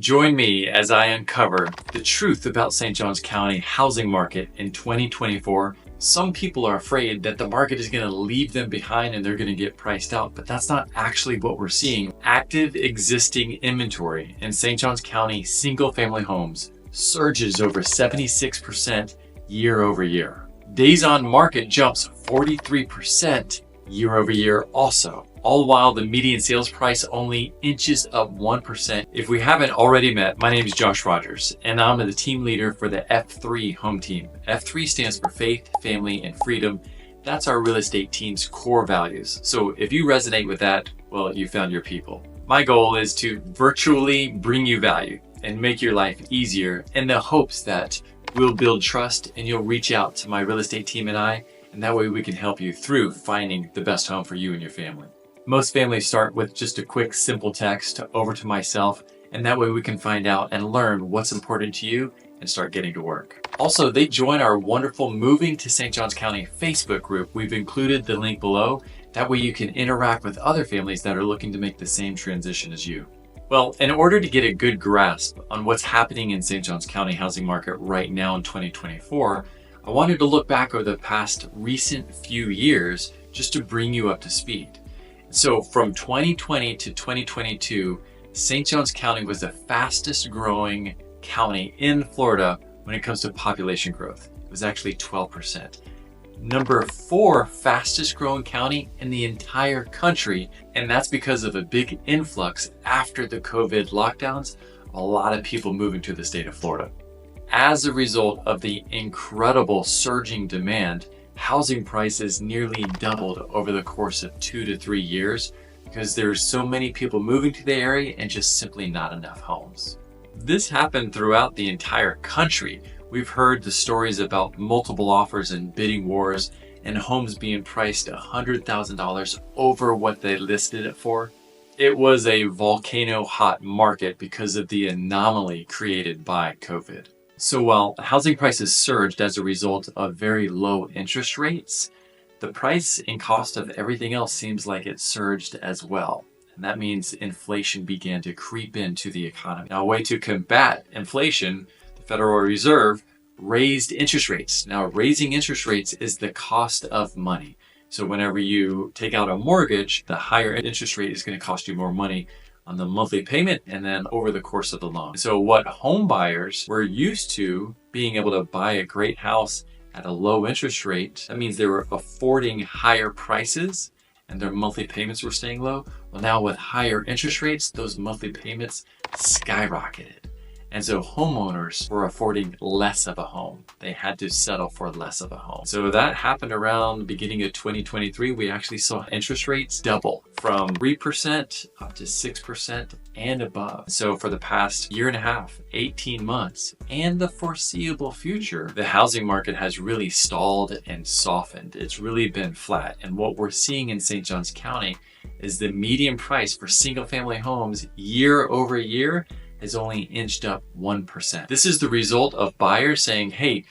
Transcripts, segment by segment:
Join me as I uncover the truth about St. Johns County housing market in 2024. Some people are afraid that the market is going to leave them behind and they're going to get priced out, but that's not actually what we're seeing. Active existing inventory in St. Johns County single-family homes surges over 76% year over year. Days on market jumps 43% year over year also, all while the median sales price only inches up 1%. If we haven't already met, my name is Josh Rogers, and I'm the team leader for the F3 home team. F3 stands for faith, family, and freedom. That's our real estate team's core values. So if you resonate with that, well, you found your people. My goal is to virtually bring you value and make your life easier in the hopes that we'll build trust and you'll reach out to my real estate team and that way we can help you through finding the best home for you and your family. Most families start with just a quick, simple text over to myself, and that way we can find out and learn what's important to you and start getting to work. Also, they join our wonderful Moving to St. Johns County Facebook group. We've included the link below. That way you can interact with other families that are looking to make the same transition as you. Well, in order to get a good grasp on what's happening in St. Johns County housing market right now in 2024, I wanted to look back over the past recent few years just to bring you up to speed. So from 2020 to 2022, St. Johns County was the fastest growing county in Florida when it comes to population growth. It was actually 12%. Number 4 fastest growing county in the entire country, and that's because of a big influx after the COVID lockdowns, a lot of people moving to the state of Florida. As a result of the incredible surging demand, housing prices nearly doubled over the course of 2 to 3 years because there's so many people moving to the area and just simply not enough homes. This happened throughout the entire country. We've heard the stories about multiple offers and bidding wars and homes being priced $100,000 over what they listed it for. It was a volcano hot market because of the anomaly created by COVID. So while housing prices surged as a result of very low interest rates, the price and cost of everything else seems like it surged as well. And that means inflation began to creep into the economy. Now, a way to combat inflation, the Federal Reserve raised interest rates. Now, raising interest rates is the cost of money. So whenever you take out a mortgage, the higher interest rate is going to cost you more money on the monthly payment and then over the course of the loan. So what home buyers were used to being able to buy a great house at a low interest rate, that means they were affording higher prices and their monthly payments were staying low. Well, now with higher interest rates, those monthly payments skyrocketed. And so homeowners were affording less of a home. They had to settle for less of a home. So that happened around the beginning of 2023. We actually saw interest rates double from 3% up to 6% and above. So for the past year and a half, 18 months, and the foreseeable future, the housing market has really stalled and softened. It's really been flat. And what we're seeing in St. Johns County is the median price for single family homes year over year has only inched up 1%. This is the result of buyers saying, hey,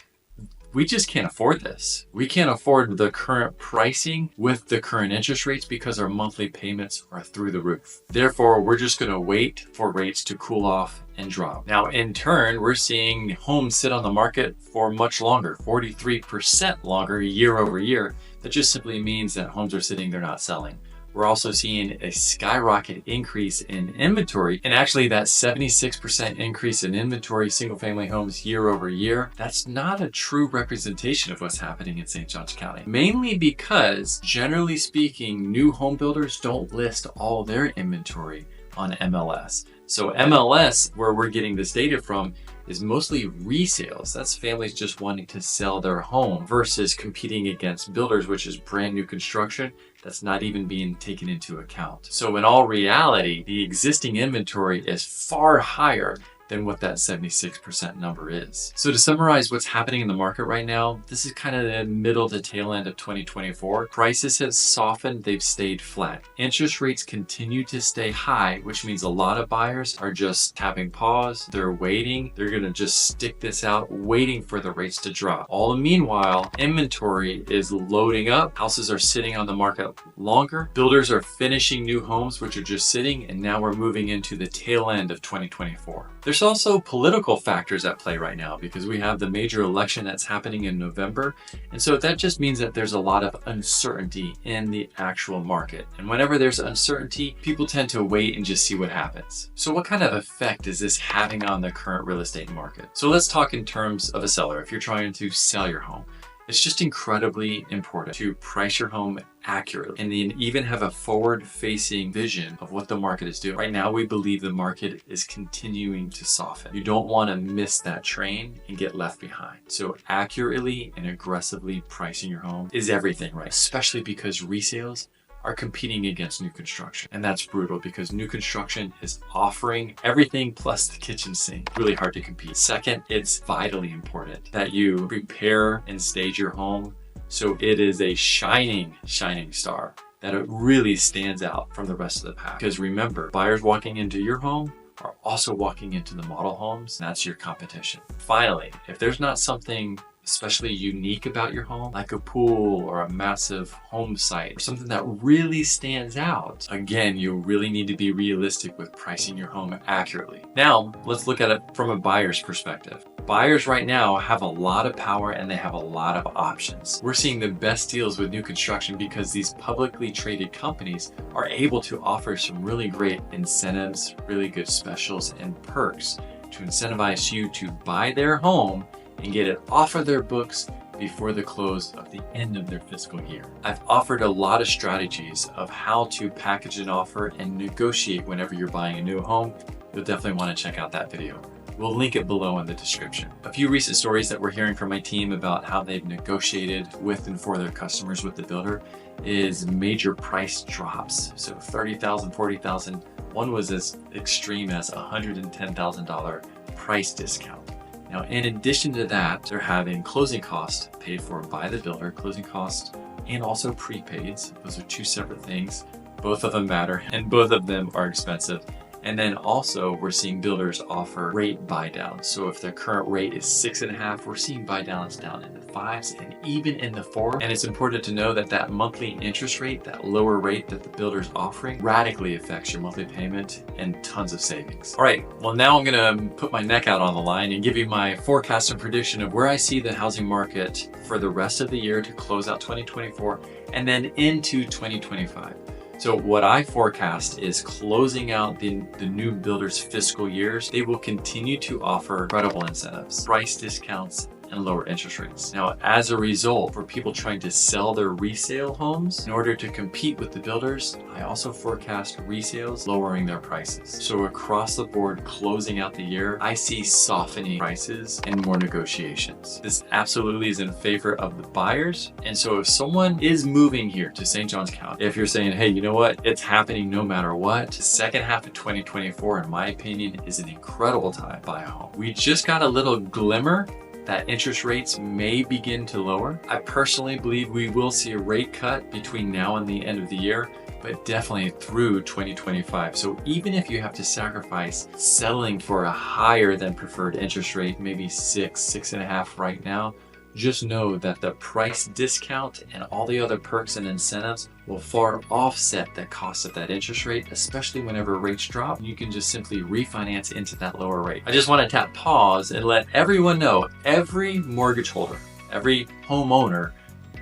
we just can't afford this. We can't afford the current pricing with the current interest rates because our monthly payments are through the roof. Therefore, we're just going to wait for rates to cool off and drop. Now, in turn, we're seeing homes sit on the market for much longer, 43% longer year over year. That just simply means that homes are sitting, they're not selling. We're also seeing a skyrocket increase in inventory, and actually that 76% increase in inventory single family homes year over year, that's not a true representation of what's happening in St. Johns County. Mainly because, generally speaking, new home builders don't list all their inventory on MLS. So MLS, where we're getting this data from, is mostly resales. That's families just wanting to sell their home versus competing against builders, which is brand new construction that's not even being taken into account. So in all reality, the existing inventory is far higher than what that 76% number is. So to summarize what's happening in the market right now, this is kind of the middle to tail end of 2024. Prices have softened, they've stayed flat. Interest rates continue to stay high, which means a lot of buyers are just tapping pause, they're waiting, they're gonna just stick this out, waiting for the rates to drop. All the meanwhile, inventory is loading up, houses are sitting on the market longer, builders are finishing new homes which are just sitting, and now we're moving into the tail end of 2024. There's also political factors at play right now because we have the major election that's happening in November. And so that just means that there's a lot of uncertainty in the actual market. And whenever there's uncertainty, people tend to wait and just see what happens. So what kind of effect is this having on the current real estate market? So let's talk in terms of a seller. If you're trying to sell your home, it's just incredibly important to price your home accurately and then even have a forward-facing vision of what the market is doing. Right now, we believe the market is continuing to soften. You don't want to miss that train and get left behind. So accurately and aggressively pricing your home is everything, right? Especially because resales are competing against new construction. And that's brutal because new construction is offering everything plus the kitchen sink. Really hard to compete. Second, it's vitally important that you prepare and stage your home so it is a shining star, that it really stands out from the rest of the pack. Because remember, buyers walking into your home are also walking into the model homes. And that's your competition. Finally, if there's not something especially unique about your home, like a pool or a massive home site, or something that really stands out, again, you really need to be realistic with pricing your home accurately. Now, let's look at it from a buyer's perspective. Buyers right now have a lot of power and they have a lot of options. We're seeing the best deals with new construction because these publicly traded companies are able to offer some really great incentives, really good specials and perks to incentivize you to buy their home and get it off of their books before the close of the end of their fiscal year. I've offered a lot of strategies of how to package an offer and negotiate whenever you're buying a new home. You'll definitely want to check out that video. We'll link it below in the description. A few recent stories that we're hearing from my team about how they've negotiated with and for their customers with the builder is major price drops. So $30,000, $40,000. One was as extreme as $110,000 price discount. Now, in addition to that, they're having closing costs paid for by the builder, closing costs, and also prepaids. Those are two separate things. Both of them matter and both of them are expensive. And then also we're seeing builders offer rate buy downs. So if their current rate is 6.5, we're seeing buy downs down in the 5s and even in the 4. And it's important to know that that monthly interest rate, that lower rate that the builder's offering, radically affects your monthly payment and tons of savings. All right, well now I'm gonna put my neck out on the line and give you my forecast and prediction of where I see the housing market for the rest of the year to close out 2024 and then into 2025. So what I forecast is closing out the new builders' fiscal years, they will continue to offer incredible incentives, price discounts, and lower interest rates. Now, as a result, for people trying to sell their resale homes, in order to compete with the builders, I also forecast resales lowering their prices. So across the board, closing out the year, I see softening prices and more negotiations. This absolutely is in favor of the buyers. And so if someone is moving here to St. Johns County, if you're saying, hey, you know what, it's happening no matter what, the second half of 2024, in my opinion, is an incredible time to buy a home. We just got a little glimmer that interest rates may begin to lower. I personally believe we will see a rate cut between now and the end of the year, but definitely through 2025. So even if you have to sacrifice settling for a higher than preferred interest rate, maybe 6.5 right now, just know that the price discount and all the other perks and incentives will far offset the cost of that interest rate, especially whenever rates drop. You can just simply refinance into that lower rate. I just want to tap pause and let everyone know, every mortgage holder, every homeowner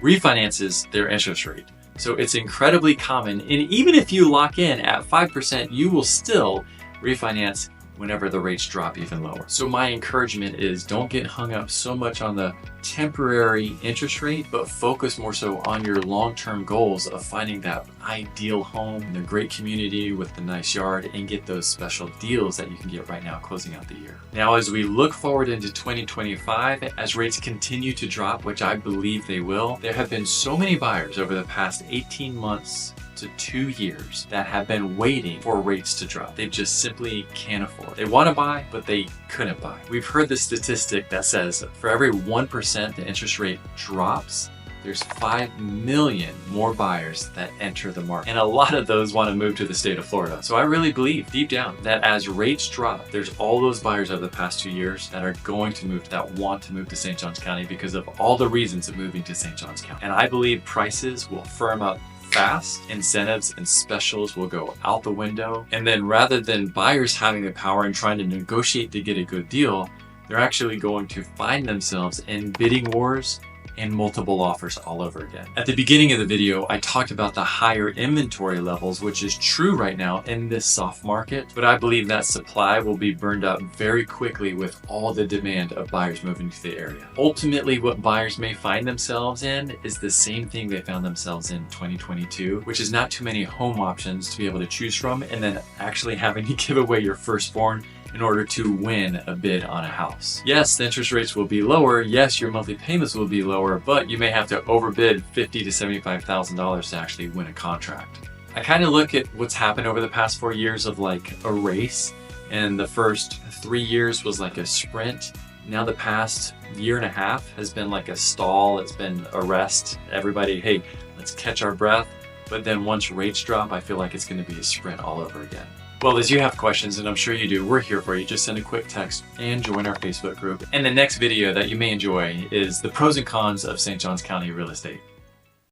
refinances their interest rate. So it's incredibly common. And even if you lock in at 5%, you will still refinance whenever the rates drop even lower. So my encouragement is don't get hung up so much on the temporary interest rate, but focus more so on your long-term goals of finding that ideal home in a great community with a nice yard and get those special deals that you can get right now closing out the year. Now, as we look forward into 2025, as rates continue to drop, which I believe they will, there have been so many buyers over the past 18 months to to 2 years that have been waiting for rates to drop. They just simply can't afford. They want to buy, but they couldn't buy. We've heard the statistic that says for every 1% the interest rate drops, there's 5 million more buyers that enter the market. And a lot of those want to move to the state of Florida. So I really believe deep down that as rates drop, there's all those buyers over the past 2 years that are going to move, that want to move to St. Johns County because of all the reasons of moving to St. Johns County. And I believe prices will firm up fast, incentives and specials will go out the window. And then rather than buyers having the power and trying to negotiate to get a good deal, they're actually going to find themselves in bidding wars and multiple offers all over again. At the beginning of the video, I talked about the higher inventory levels, which is true right now in this soft market, but I believe that supply will be burned up very quickly with all the demand of buyers moving to the area. Ultimately, what buyers may find themselves in is the same thing they found themselves in 2022, which is not too many home options to be able to choose from, and then actually having to give away your firstborn in order to win a bid on a house. Yes, the interest rates will be lower. Yes, your monthly payments will be lower, but you may have to overbid $50,000 to $75,000 to actually win a contract. I kind of look at what's happened over the past 4 years of like a race, and the first 3 years was like a sprint. Now the past year and a half has been like a stall. It's been a rest. Everybody, hey, let's catch our breath. But then once rates drop, I feel like it's going to be a sprint all over again. Well, as you have questions, and I'm sure you do, we're here for you. Just send a quick text and join our Facebook group. And the next video that you may enjoy is the pros and cons of St. Johns County real estate.